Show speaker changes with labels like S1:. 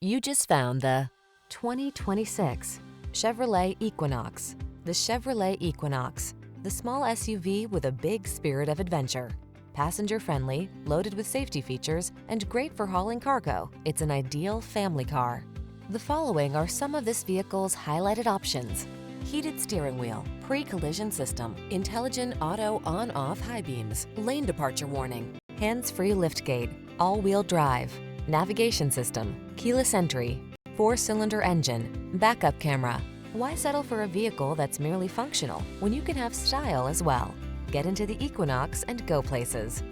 S1: You just found the 2026 Chevrolet Equinox. The Chevrolet Equinox, the small SUV with a big spirit of adventure. Passenger-friendly, loaded with safety features, and great for hauling cargo, it's an ideal family car. The following are some of this vehicle's highlighted options: heated steering wheel, pre-collision system, intelligent auto on-off high beams, lane departure warning, hands-free liftgate, all-wheel drive, navigation system, keyless entry, 4-cylinder engine, backup camera. Why settle for a vehicle that's merely functional when you can have style as well? Get into the Equinox and go places.